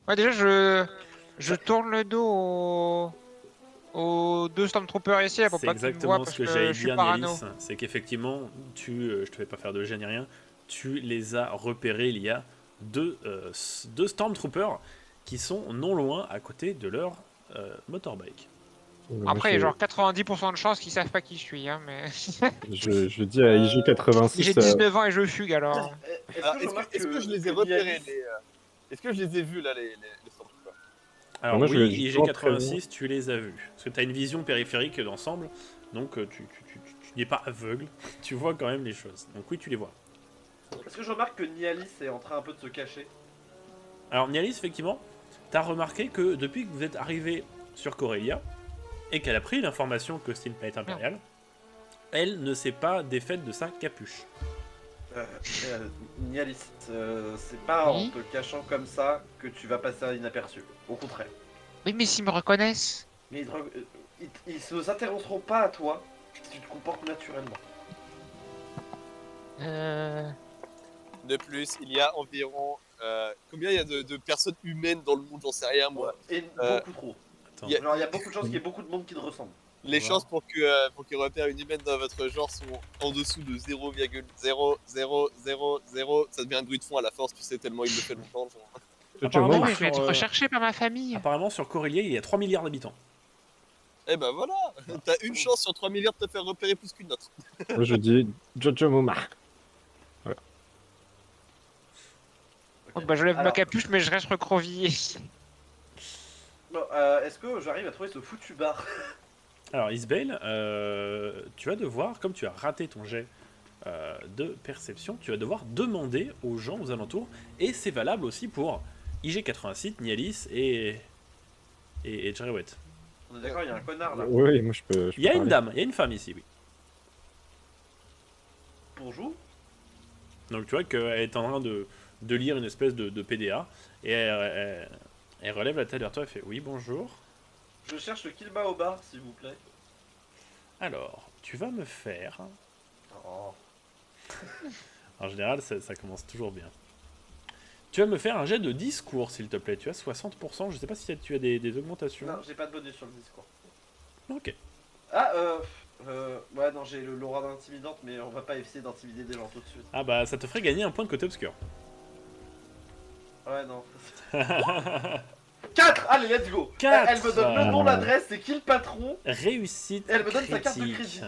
Ouais, déjà, je tourne le dos aux deux Stormtroopers ici, là, pour C'est pas qu'ils me voient exactement ce parce que que j'allais je suis dire, parano. Nialis. C'est qu'effectivement, je te fais pas faire de jet ni rien, tu les as repérés. Il y a deux Stormtroopers qui sont non loin à côté de leur motorbike. Moi, Après, il y a genre 90% de chances qu'ils savent pas qui je suis, hein, mais... je dis à Mais j'ai IG86. 19 ans et je fugue, alors... Est-ce que je remarque est-ce que je les ai que repérés Nialis- est-ce que je les ai vus là les Stormtroopers? Alors moi, je voulais oui, justement prévenir. IG86, tu les as vus. Parce que tu as une vision périphérique d'ensemble, donc tu n'es pas aveugle, tu vois quand même les choses. Donc oui, tu les vois. Est-ce que je remarque que Nialis est en train un peu de se cacher? Alors Nialis, effectivement, tu as remarqué que depuis que vous êtes arrivé sur Corellia, et qu'elle a pris l'information que c'était une planète impériale, elle ne s'est pas défaite de sa capuche. Nialis, c'est pas en Oui. te cachant comme ça que tu vas passer inaperçu. Au contraire. Oui, mais s'ils me reconnaissent... Mais ils ne s'intéresseront pas à toi si tu te comportes naturellement. De plus, il y a environ combien il y a de personnes humaines dans le monde, j'en sais rien moi. Et Euh, beaucoup trop. Attends. il y a- Genre, il y a beaucoup de chances qu'il y ait beaucoup de monde qui te ressemble. Les Wow. chances pour qu'ils repèrent une humaine dans votre genre sont en dessous de 0,0000. Ça devient un bruit de fond à la force, tu sais, tellement il le fait longtemps. Genre. Apparemment, Oui, je vais sur, être recherché par ma famille. apparemment, sur Corellia, il y a 3 milliards d'habitants. Eh ben voilà, t'as une chance sur 3 milliards de te faire repérer plus qu'une autre. Moi, je dis Jojo Moma. Oh, bah, je lève ma Alors- capuche, mais je reste recroquevillé. Bon, est-ce que j'arrive à trouver ce foutu bar? Alors Isbel, tu vas devoir, comme tu as raté ton jet de perception, tu vas devoir demander aux gens aux alentours, et c'est valable aussi pour IG86, Nialis et Jarewet. On est d'accord, il y a un connard là. Oui, moi, je peux. Il y a une dame, il y a une femme ici, oui. Bonjour. Donc tu vois qu'elle est en train de lire une espèce de PDA, et elle relève la tête vers toi et fait « Oui, bonjour. Je cherche le Kilba au bar, s'il vous plaît. Alors, tu vas me faire... » Oh. En général, ça commence toujours bien. Tu vas me faire un jet de discours, s'il te plaît. Tu as 60%, je sais pas si tu as des augmentations. Non, j'ai pas de bonus sur le discours. Ok. Ah, ouais, non, j'ai l'aura d'intimidante, mais on va pas essayer d'intimider des gens tout de suite. Ah bah, ça te ferait gagner un point de côté obscur. Ouais, non. 4. Allez, let's go. 4. Elle me donne le nom, l'adresse, c'est qui le patron? Réussite Elle me donne sa critique. carte de crédit.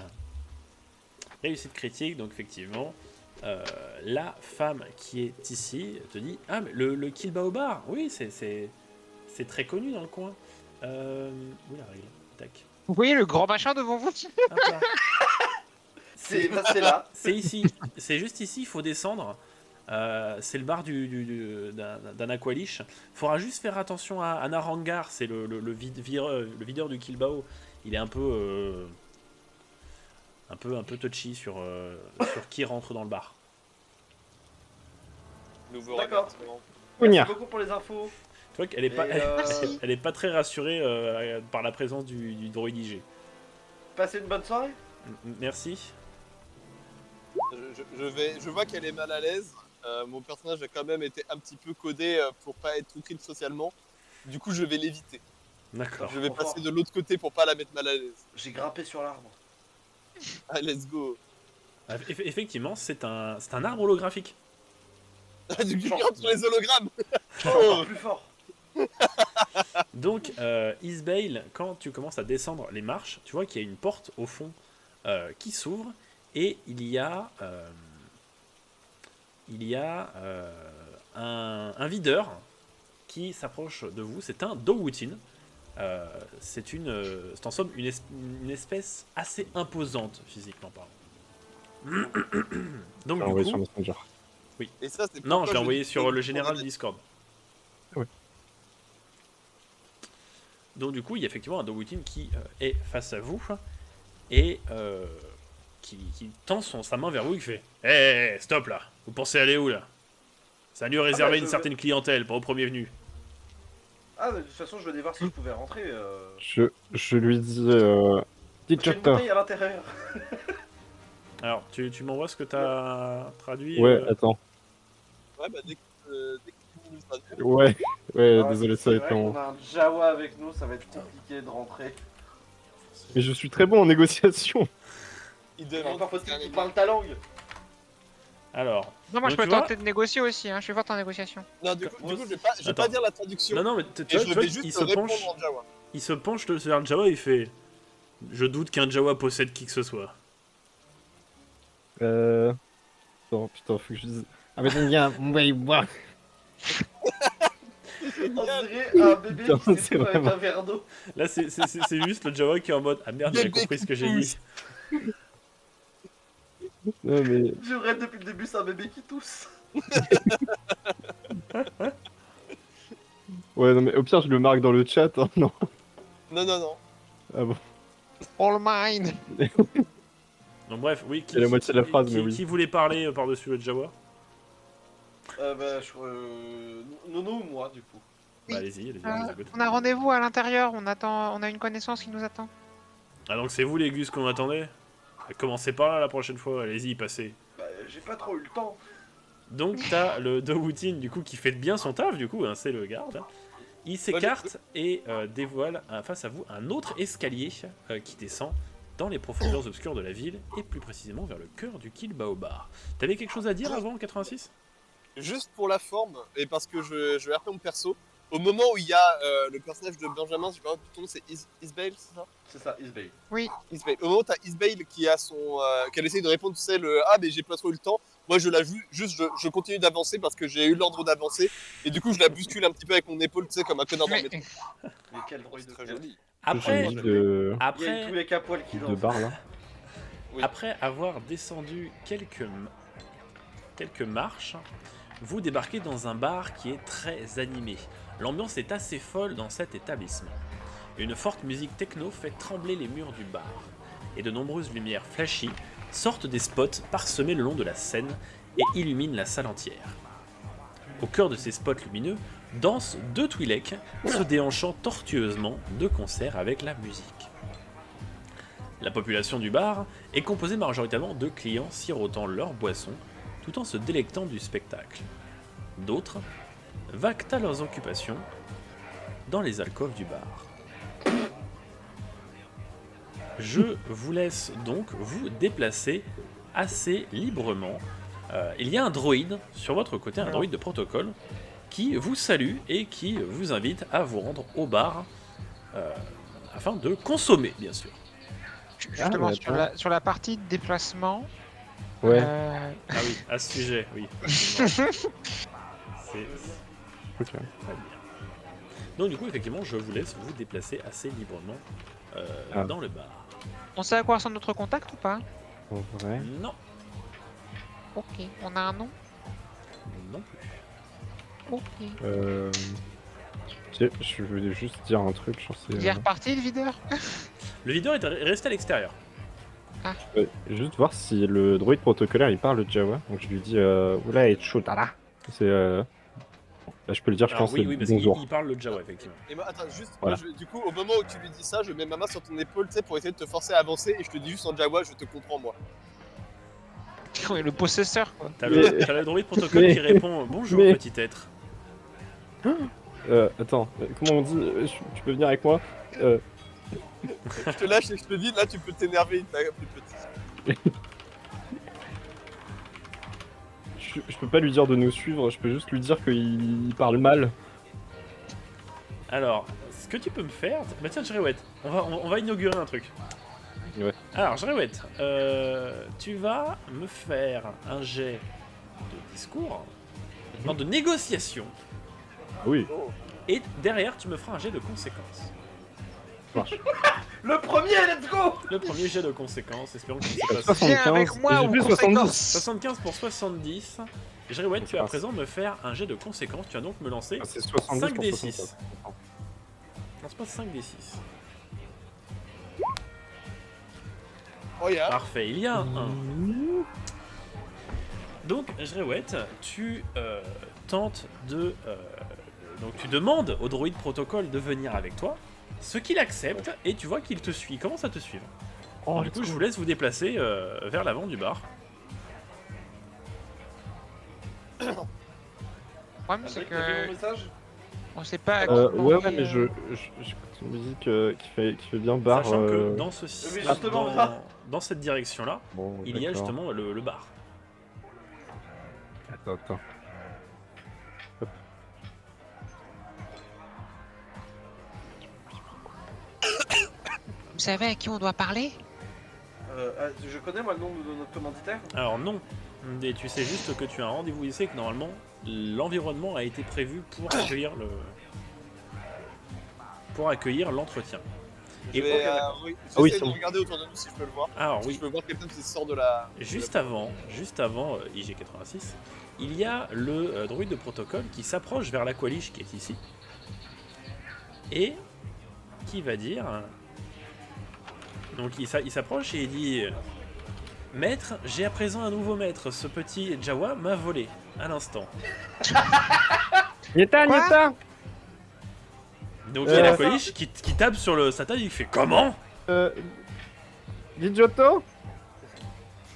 Réussite critique, donc effectivement, la femme qui est ici te dit « Ah, mais le Kill Baobar, oui, c'est très connu dans le coin. Où est la règle? Tac. Vous voyez le grand machin devant vous? Hop là. C'est là. C'est ici, c'est juste ici, il faut descendre. C'est le bar d'un Aqualish. Faudra juste faire attention à Narangar, c'est le videur du Kilbao. Il est un peu touchy sur qui rentre dans le bar. Nouveau D'accord. remerciement. Ounia. Merci beaucoup pour les infos. Tu vois qu'elle est pas, Et, Merci. elle est pas très rassurée par la présence du droïde IG. Passez une bonne soirée. Merci. Je vois qu'elle est mal à l'aise. Mon personnage a quand même été un petit peu codé pour pas être trop clean socialement. Du coup, je vais l'éviter. D'accord. Je vais passer de l'autre côté pour pas la mettre mal à l'aise. J'ai grimpé sur l'arbre. Allez, let's go. Effectivement, c'est un arbre holographique. Du coup, je grimpe sur les hologrammes. Encore plus fort. Donc, Isbale, quand tu commences à descendre les marches, tu vois qu'il y a une porte au fond qui s'ouvre et il y a un videur qui s'approche de vous. C'est un Dowutin. C'est en somme une espèce assez imposante physiquement parlant. Donc, envoyé du sur coup, Messenger. Et ça, c'est non, pourquoi je l'ai envoyé dis sur que- le général Discord. Ouais. Donc du coup, il y a effectivement un Dowutin qui est face à vous et qui tend sa main vers vous et qui fait « Hé, stop là. Vous pensez aller où là? C'est un lieu réservé à une certaine clientèle, pas aux premiers venus. Ah, de toute façon, je venais voir si je pouvais rentrer. Je lui dis. Dis J'ai une Chapter. bouteille à l'intérieur. » Alors, tu m'envoies ce que tu as traduit Ouais, attends. Ouais, bah dès que tu nous traduis. Ouais, Ouais, Ah, désolé, ça c'est va vrai être long. qu'on a un Jawa avec nous, ça va être compliqué de rentrer. Mais je suis très bon en négociation. Il Mais demande encore faut-il un qu'il parle ta langue. Alors, Non, moi je Donc, peux tu vois- tenter de négocier aussi, hein. Je suis forte en négociation. Non, du coup, je vais Attends. pas dire la traduction. non, mais tu Et vois, je tu vois, vais il juste se répondre penche, en Jawa. il se penche vers le Jawa, il fait. Je doute qu'un Jawa possède qui que ce soit. Non, putain, faut que je dise. Ah, mais t'aimes bien, ouais, ouais. On dirait un bébé Putain, qui c'est s'étouffe avec vraiment- un verre d'eau. Là, c'est juste le Jawa qui est en mode ah merde, il a Bébé compris qui ce que j'ai dit. Non, mais. Je rêve depuis le début, c'est un bébé qui tousse. Ouais, non, mais au pire, je le marque dans le chat. Hein, non. Non, non, non. Ah bon. All mine. Donc bref, oui. C'est la moitié de la phrase, mais oui. Qui voulait parler par-dessus le Jawa? Bah, Nono ou moi, du coup. Oui. Bah, allez-y, on vous écoute. On a rendez-vous à l'intérieur, on a une connaissance qui nous attend. Ah donc c'est vous les gus qu'on attendait? Commencez par là la prochaine fois, allez-y, passez. Bah, j'ai pas trop eu le temps. Donc t'as le Dowutin du coup qui fait bien son taf du coup, hein, c'est le garde. Il s'écarte et dévoile face à vous un autre escalier qui descend dans les profondeurs obscures de la ville et plus précisément vers le cœur du Kill Baobar. T'avais quelque chose à dire avant 86? Juste pour la forme, et parce que je vais refaire mon perso, au moment où il y a le personnage de Benjamin, je sais pas ton nom, c'est Isbale, c'est ça? C'est ça, Isbay. Oui. Isbale. Au moment où t'as Isbale qui a qu'elle essaye de répondre, tu sais, le ah, mais j'ai pas trop eu le temps, moi je la joue, juste je continue d'avancer parce que j'ai eu l'ordre d'avancer, et du coup je la bouscule un petit peu avec mon épaule, tu sais, comme un connard dans le Mais- métro. Mais quel droïde de Très quel- joli. Après, J'ai dit de... Il y a une après, tous les à poil qui de dansent. bar là. Oui. après avoir descendu quelques marches, vous débarquez dans un bar qui est très animé. L'ambiance est assez folle dans cet établissement. Une forte musique techno fait trembler les murs du bar, et de nombreuses lumières flashy sortent des spots parsemés le long de la scène et illuminent la salle entière. Au cœur de ces spots lumineux dansent deux Twi'lek se déhanchant tortueusement de concert avec la musique. La population du bar est composée majoritairement de clients sirotant leur boisson tout en se délectant du spectacle. D'autres vaquent à leurs occupations dans les alcôves du bar. Je vous laisse donc vous déplacer assez librement. Il y a un droïde sur votre côté, un droïde de protocole, qui vous salue et qui vous invite à vous rendre au bar afin de consommer, bien sûr. Justement, mais sur la partie de déplacement. Ouais. Ah oui, à ce sujet, oui. effectivement. C'est Ok. très bien. Donc du coup, effectivement, je vous laisse vous déplacer assez librement dans le bar. On sait à quoi ressemble notre contact ou pas? En vrai. Non, Ok. On a un nom? non plus. Ok. Je voulais juste dire un truc, genre c'est... Il est reparti le videur? Le videur est resté à l'extérieur. juste voir si le droïde protocolaire il parle Jawa. Donc je lui dis oula et chotala. C'est là je peux le dire, je Alors pense oui, c'est oui, parce qu'il bonjour. il parle le Jawa, effectivement. Et moi, attends, juste, Voilà. du coup, au moment où tu lui dis ça, je mets ma main sur ton épaule, tu sais, pour essayer de te forcer à avancer, et je te dis juste en Jawa, je te comprends, moi. Oui, le possesseur, quoi. T'as Mais- le droïde protocole mais- qui répond « Bonjour, mais- petit être Attends, comment on dit tu peux venir avec moi Je te lâche et je te dis, là, tu peux t'énerver, t'as plus petit. je peux pas lui dire de nous suivre, je peux juste lui dire qu'il parle mal. ». Alors, ce que tu peux me faire... Bah tiens, Jrewet, on va inaugurer un truc. Ouais. Alors, Jrewet, tu vas me faire un jet de discours, non, de négociation, Oui, et derrière, tu me feras un jet de conséquences. ça marche. Le premier, let's go. Le premier jet de conséquences, espérons que ça se passe. 75, Viens avec moi et j'ai ou fait conséquence. 75 pour 70. Jrewet, tu C'est vas à pas- présent me faire un jet de conséquences, tu vas donc me lancer Ah, c'est 70 5 pour des 60. 6. Non, c'est pas 5 des 6. Oh, yeah. Parfait, il y a un 1. Donc, Jrewet, tu tentes de... donc, tu demandes au droïde protocole de venir avec toi, ce qu'il accepte, et tu vois qu'il te suit. Il commence à te suivre. Oh, Du coup, je vous laisse vous déplacer vers l'avant du bar. Le problème, c'est T'as vu mon que message? On sait pas. à qui Ouais, demander, ouais, mais j'écoute une musique qui fait bien bar. Sachant que dans, Oui, justement, dans cette direction-là, Bon, il y a d'accord. justement le bar. Attends. Vous savez à qui on doit parler? Je connais moi le nom de notre commanditaire. Alors non, et tu sais juste que tu as un rendez-vous ici et que normalement l'environnement a été prévu pour accueillir l'entretien. Je Et vais, oui, j'essaie c'est de bon. regarder autour de nous si je peux le voir. Alors Si oui, je peux voir quelqu'un qui sort de la... juste avant IG86, il y a le droïde de protocole qui s'approche vers l'Aqualish qui est ici et qui va dire. Donc il s'approche et il dit: Maître, j'ai à présent un nouveau maître. Ce petit Jawa m'a volé à l'instant. Nieta, Quoi Nieta. Donc il y a l'Aqualish qui tape sur sa taille. Il fait: Comment? Giotto.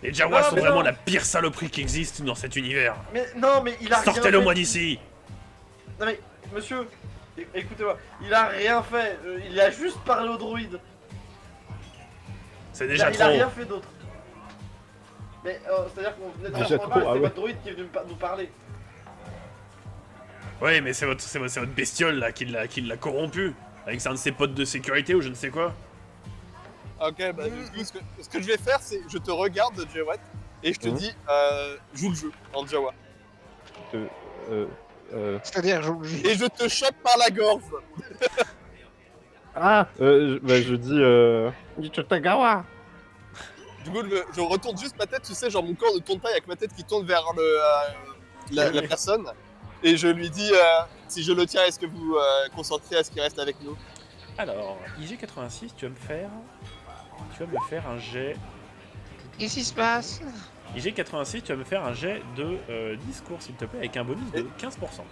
Les Jawas Non, sont mais vraiment non. la pire saloperie qui existe dans cet univers. Mais non, mais il a rien Sortez-le fait. moi d'ici. Non mais, monsieur, écoutez-moi, il a rien fait. Il a juste parlé au droïde. C'est Il déjà a trop. rien fait d'autre. Mais c'est-à-dire qu'on venait de Déjà faire son trop, bar, ah c'est ouais. votre droïde qui est venu nous parler. Oui, mais c'est votre bestiole là qui l'a corrompu. Avec un de ses potes de sécurité ou je ne sais quoi. Ok, bah du coup, ce que je vais faire, c'est je te regarde, Jawad, et je te Mhm. dis, joue le jeu en Jawa. C'est-à-dire, Et je te chope par la gorge. Je dis Gichotagawa. Du coup, je retourne juste ma tête, tu sais, genre mon corps ne tourne pas, avec ma tête qui tourne vers la personne. Et je lui dis, si je le tiens, est-ce que vous concentrez à ce qu'il reste avec nous? Alors, IG86, tu vas me faire un jet. qu'est-ce qui se passe? IG86, tu vas me faire un jet de discours, s'il te plaît, avec un bonus de 15%.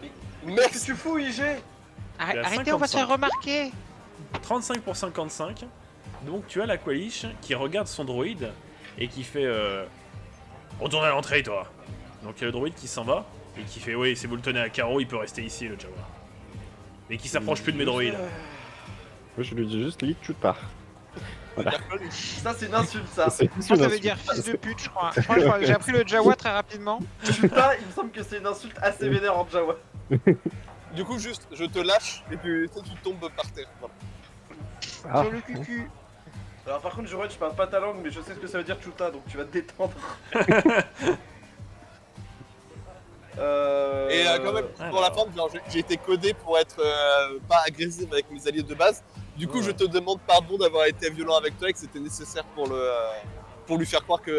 Mec, Qu'est-ce que tu fous, IG? Arrêtez, on va se faire 55. remarquer. 35 pour 55. Donc tu as l'Aqualish qui regarde son droïde et qui fait retourne à l'entrée, toi. Donc il y a le droïde qui s'en va et qui fait: oui, si vous le tenez à carreau, il peut rester ici, le Jawa. Et qui s'approche plus de mes droïdes. Moi, je lui dis juste lit, tu pars. Voilà. Ça, c'est une insulte, ça. C'est Moi, ça veut dire fils de pute, je crois. J'ai appris le Jawa très rapidement. Putain, il me semble que c'est une insulte assez vénère en Jawa. du coup, juste, je te lâche et tu tombes par terre. Voilà. Sur le cucu. Alors, par contre, je parle pas ta langue, mais je sais ce que ça veut dire chuta, donc tu vas te détendre. Et quand même, pour la forme, genre, j'ai été codé pour être pas agressif avec mes alliés de base. Du coup, Ouais. je te demande pardon d'avoir été violent avec toi et que c'était nécessaire pour lui faire croire que.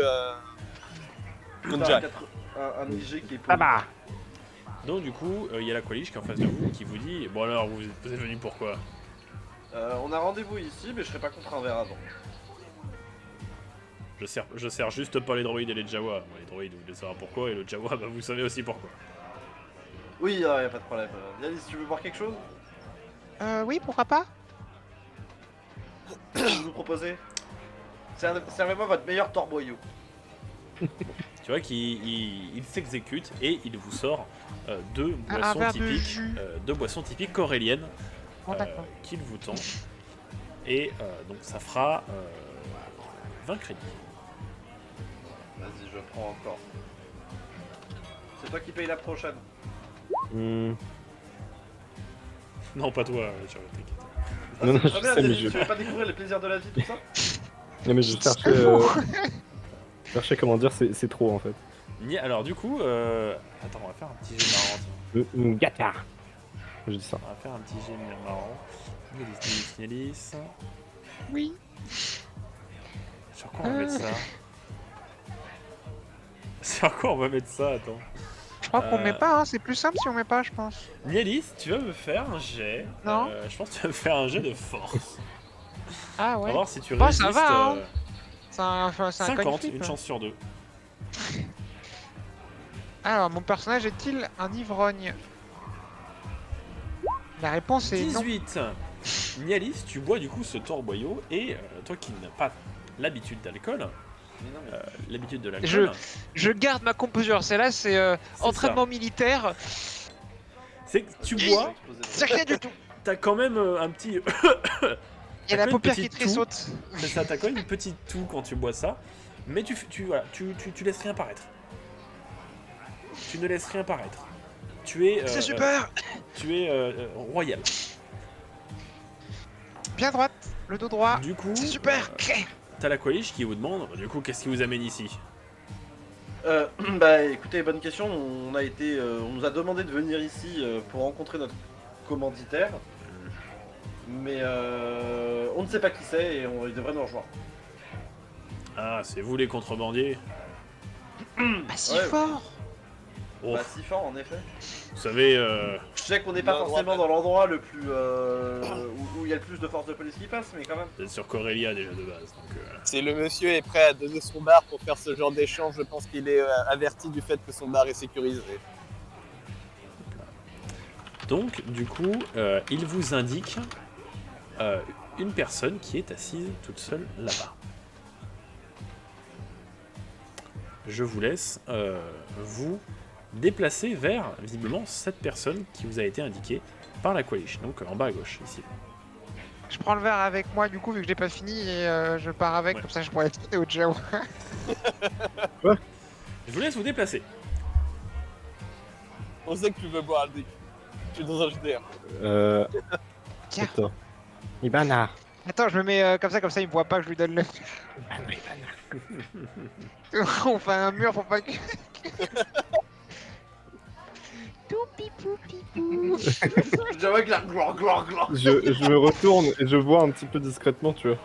qu'on Putain, jack. un IG qui est Ah poli. bah. Donc du coup, il y a l'Aqualish qui est en face de vous qui vous dit: bon alors, vous êtes venu pourquoi? On a rendez-vous ici, mais je serai pas contre un verre avant. Je sers juste pas les droïdes et les Jawa. Bon, les droïdes, vous devez savoir pourquoi, et le Jawa, bah, vous savez aussi pourquoi. Oui, y a pas de problème. Yanis, tu veux boire quelque chose? Oui, pourquoi pas? Qu'est-ce que vous nous proposez? Servez-moi votre meilleur torboyau. Tu vois qu'il s'exécute et il vous sort deux Un boissons verre de typiques, jus. coréliennes Bon, d'accord. qu'il vous tend. Et donc ça fera 20 crédits. Vas-y, je prends encore. C'est toi qui paye la prochaine. Non, pas toi, Jawa, t'inquiète. Non, non, Très je bien, sais, mais Yanis, je... tu veux pas découvrir les plaisirs de la vie, tout ça? Non, mais je cherchais comment dire, c'est trop en fait. Alors du coup, attends, on va faire un petit jet marrant. Tiens. Gata. Je dis ça. On va faire un petit jet marrant. Nielis. Oui. Sur quoi on va mettre ça? Sur quoi on va mettre ça? Attends. Je crois qu'on met pas, hein. C'est plus simple si on met pas, je pense. Nielis, tu vas me faire un jet. Non. Je pense que tu vas me faire un jet de force. Ah On va ouais. voir si tu Bon, résistes. ça va, hein. C'est un coin 50, flip. une chance sur deux. Alors, mon personnage est-il un ivrogne? La réponse est non. 18. Nialis, tu bois du coup ce torboyau et toi qui n'as pas l'habitude d'alcool, Mais non, mais... l'habitude de l'alcool, Je garde ma composure. C'est là, c'est C'est entraînement militaire. C'est que tu bois, C'est rien du tout. t'as quand même un petit... Il y a T'as la une paupière qui petite tressaute. C'est ça, t'as quand même une petite toux quand tu bois ça, mais voilà, tu laisses rien paraître. Tu ne laisses rien paraître. Tu es... C'est super. Tu es royal. Bien droite, le dos droit. Du coup, C'est super. t'as la Qualish qui vous demande, du coup, qu'est-ce qui vous amène ici? Bah écoutez, bonne question. On nous a demandé de venir ici pour rencontrer notre commanditaire, mais on ne sait pas qui c'est et il devrait nous rejoindre. Ah, c'est vous les contrebandiers? Pas si Ouais. fort. Oh, Bah si fort en effet. vous savez, Je sais qu'on n'est pas Non, forcément droit, dans l'endroit le plus où il y a le plus de forces de police qui passent, mais quand même. vous êtes sur Corellia déjà de base, donc... Si le monsieur est prêt à donner son bar pour faire ce genre d'échange, je pense qu'il est averti du fait que son bar est sécurisé. Donc, du coup, il vous indique une personne qui est assise toute seule là-bas. Je vous laisse vous déplacer vers, visiblement, cette personne qui vous a été indiquée par la Qualish, donc en bas à gauche, ici. Je prends le verre avec moi du coup vu que je l'ai pas fini et je pars avec Ouais. comme ça je pourrais être au Jawa. Je vous laisse vous déplacer. On sait que tu veux boire, Aldic. Je suis dans un JDR. Tiens. Attends. Ibana. Attends, je me mets comme ça il me voit pas que je lui donne le. On fait un mur pour pas que. Toupi poupi pou. Je vois que la gloire. Je me retourne et je vois un petit peu discrètement, tu vois.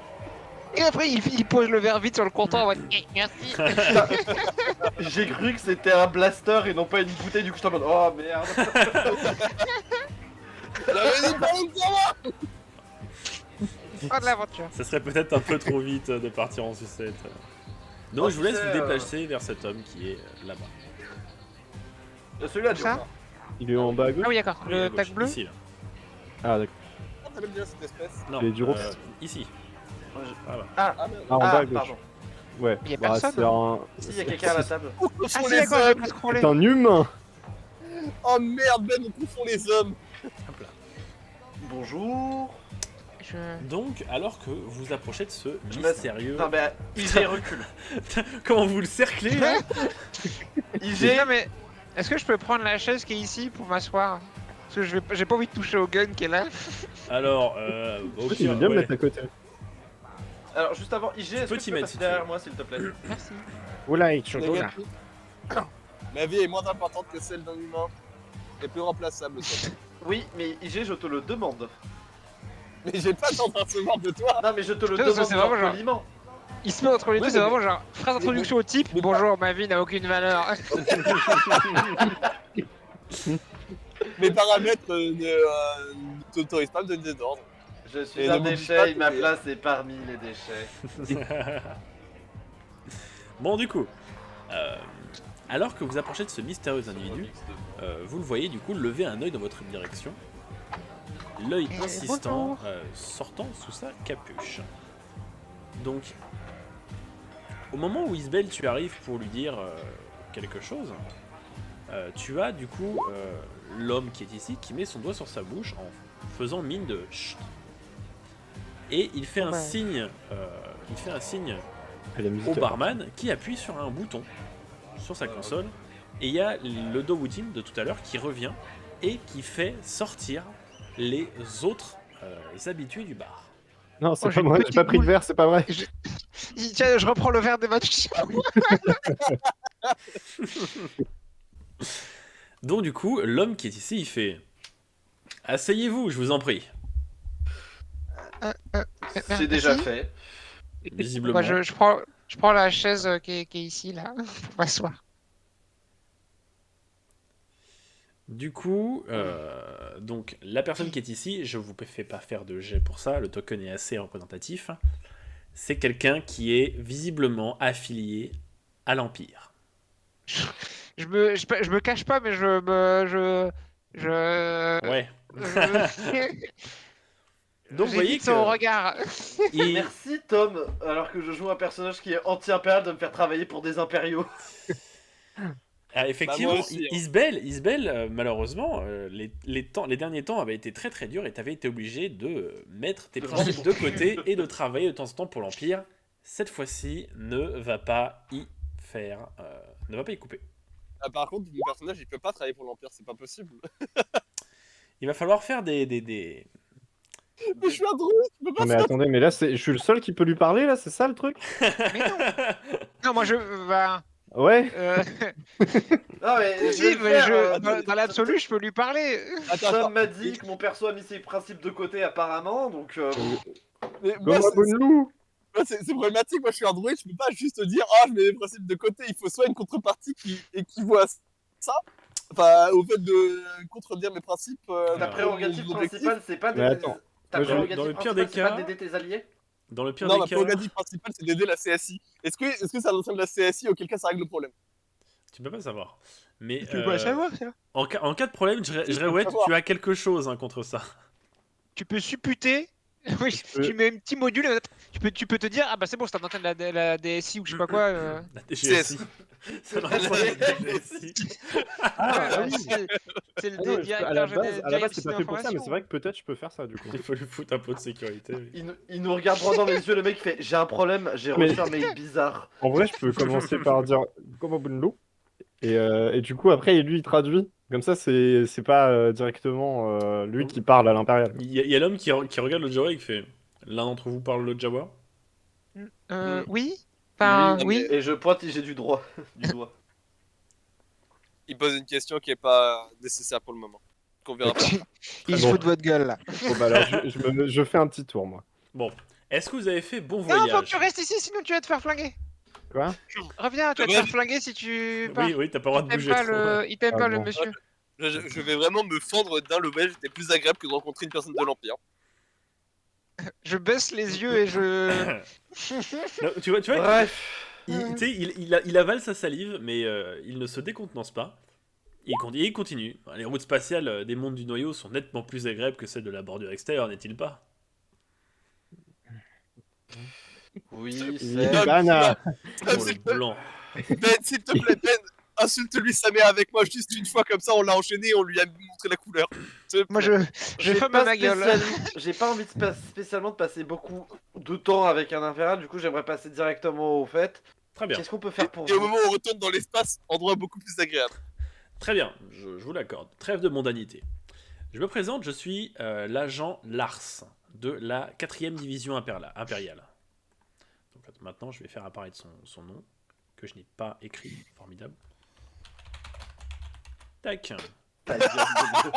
Et après il pose le verre vite sur le comptoir en mode merci. J'ai cru que c'était un blaster et non pas une bouteille, du coup j'étais en mode oh merde. J'avais dit pas une fois. Oh de l'aventure. Ça serait peut-être un peu trop vite de partir en sucette. Donc Oh, je vous laisse tu vous sais, déplacer vers cet homme qui est là-bas. Celui-là, du Ça coup. Il est en bas à gauche. Ah oui d'accord, Oui, à le gauche, tag bleu. Ici, là. Ah, d'accord. Ah, t'aimes bien cette espèce. Non, Il est du Roux. ici. Ouais, je- Voilà. Ah, Ah merde. Ah, en bas à gauche. pardon. Ouais. Il y a Bah, personne, c'est un... Si, il y a quelqu'un à la table. On Ah confond si les d'accord, j'ai hommes. pas scrollé. C'est un humain. Oh merde, Ben, on confond les hommes. Hop là. Bonjour. Donc, alors que vous approchez de ce Je mystérieux... Non, mais IG recule. Comment vous le cerclez, là IG, Non mais est-ce que je peux prendre la chaise qui est ici pour m'asseoir? Parce que j'ai pas envie de toucher au gun qui est là. Alors, En fait, il veut bien me ouais. mettre à côté. alors juste avant, IG, est-ce que peux tu t'y peux mettre, passer si tu derrière veux. moi s'il te plaît? Merci. Oula, il chaud là. Négatif. Ma vie est moins importante que celle d'un humain. Et plus remplaçable, ça. Oui, mais IG, je te le demande. Mais j'ai pas tant de recevoir de toi. Non, mais je te le Putain, ça, demande c'est vraiment genre- poliment. Il se met entre les Oui, deux, c'est mais- vraiment genre phrase d'introduction au type. mais- Bonjour, ma vie n'a aucune valeur. Mes paramètres ne t'autorisent pas à me donner des ordres. Je suis Et un ne m'oublie déchet, pas et que ma t'es- place est parmi les déchets. Bon, du coup, alors que vous approchez de ce mystérieux individu, vous le voyez du coup lever un œil dans votre direction, l'œil insistant sortant sous sa capuche. Donc, au moment où Isbel, tu arrives pour lui dire quelque chose, tu as du coup l'homme qui est ici qui met son doigt sur sa bouche en faisant mine de chut. Et il fait un Ouais. signe, Et la musique. au barman qui appuie sur un bouton sur sa console et il y a le Dowutin de tout à l'heure qui revient et qui fait sortir les autres habitués du bar. Non, c'est Oh, j'ai pas moi, une j'ai pas petite pris le boule. verre, c'est pas vrai. Tiens, je reprends le verre des matchs. Donc du coup, l'homme qui est ici, il fait « Asseyez-vous, je vous en prie. C'est déjà fait. » Visiblement. Moi, je prends la chaise qui est ici, là, pour m'asseoir. Du coup, donc la personne qui est ici, je vous fais pas faire de jet pour ça, le token est assez représentatif. C'est quelqu'un qui est visiblement affilié à l'Empire. Je me cache pas, mais Ouais. Donc vous voyez j'évite son que regard. il- Merci Tom, alors que je joue un personnage qui est anti-impérial de me faire travailler pour des impériaux. Ah, effectivement, moi aussi, hein. Isbel, malheureusement, les derniers temps avaient été très très durs et t'avais été obligé de mettre tes principes de côté et de travailler de temps en temps pour l'Empire. Cette fois-ci, ne va pas y couper. Ah, par contre, mon personnage, il peut pas travailler pour l'Empire, c'est pas possible. Il va falloir faire des... Mais je suis un druide, je peux pas Non mais faire. attendez, mais là je suis le seul qui peut lui parler là, c'est ça le truc? Mais non. Non, moi je. Bah, Ouais. Non, mais je si, vais le mais faire, dans l'absolu, je peux lui parler. Attends, Tom attends. m'a dit que mon perso a mis ses principes de côté apparemment, donc Mais moi, Comme un bon loup. c'est problématique. Moi, je suis un druide, je peux pas juste dire, ah, je mets mes principes de côté. Il faut soit une contrepartie qui équivaut à ça, enfin, au fait de contredire mes principes. ta Alors, prérogative mon objectif. principale, c'est pas Mais d'aider. attends, Ta moi, je- prérogative dans le pire principale, des c'est pas cas- d'aider tes alliés. Dans le pire Non, des ma cas, prérogative principale, c'est d'aider la CSI. Est-ce que c'est au sein de la CSI, auquel cas ça règle le problème? tu peux pas savoir. Mais Tu peux pas savoir ça. en cas de problème, ouais, savoir. tu as quelque chose hein, contre ça. Tu peux supputer. Oui, peux- tu mets un petit module. Tu peux te dire, ah bah c'est bon, c'est en antenne de la DSI ou je sais pas quoi. La DGSI. Ça marche pas, la DGSI. Ah, Ouais, oui. c'est le Ah non, directeur à la général base c'est pas fait pour ça, mais c'est vrai que peut-être je peux faire ça du coup. Il faut lui foutre un peu de sécurité. oui. Il nous regarde droit dans les yeux, le mec fait j'ai un problème, j'ai Mais- reçu un mail bizarre. En vrai, je peux commencer par dire comme un bon loup. Et du coup, après, lui, il traduit. Comme ça, c'est pas directement lui qui parle à l'impérial. Il y a l'homme qui regarde le Jawa et qui fait l'un d'entre vous parle le Jawa. Oui. Enfin, oui. Et je pointe et j'ai du droit. Du doigt. Il pose une question qui est pas nécessaire pour le moment. Qu'on verra pas. Il se bon. fout de votre gueule là. Bon, bah alors, je fais un petit tour, moi. Bon, est-ce que vous avez fait bon Non, voyage? faut que tu restes ici, sinon tu vas te faire flinguer. Quoi? Reviens, tu vas te Ouais. faire flinguer si tu pars. Oui, t'as pas le droit de Il t'aime bouger pas, trop. il t'aime Ah pas le bon. monsieur. Je vais vraiment me fendre d'un le belge, c'était plus agréable que de rencontrer une personne de l'Empire. Je baisse les yeux et je. Non, tu vois, Bref. tu sais, il avale sa salive, mais il ne se décontenance pas. Il continue. Les routes spatiales des mondes du noyau sont nettement plus agréables que celles de la bordure extérieure, n'est-il pas? Oui, c'est. Ibana. Oh, le blanc. Ben, s'il te plaît, Ben, insulte-lui sa mère avec moi juste une fois, comme ça on l'a enchaîné et on lui a montré la couleur. S'il te Moi plaît. je ferme pas ma gueule. J'ai pas envie spécialement de passer beaucoup de temps avec un impérial, du coup j'aimerais passer directement au fait. Très bien. Qu'est-ce qu'on peut faire pour Et au vous? moment où on retourne dans l'espace, endroit beaucoup plus agréable. Très bien, je vous l'accorde. Trêve de mondanité. Je me présente, je suis l'agent Lars de la 4ème division impériale. Donc maintenant, je vais faire apparaître son nom, que je n'ai pas écrit. Formidable. Tac. Ta gueule de Dieu.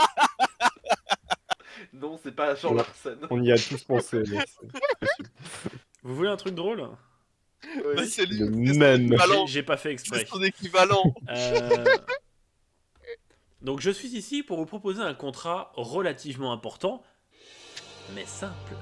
Non, c'est pas Jean Larsen. On y a tous pensé. mais c'est- Vous voulez un truc drôle? Bah, c'est lui, Le c'est son même. équivalent. J'ai pas fait exprès. C'est son équivalent. Donc je suis ici pour vous proposer un contrat relativement important, mais simple.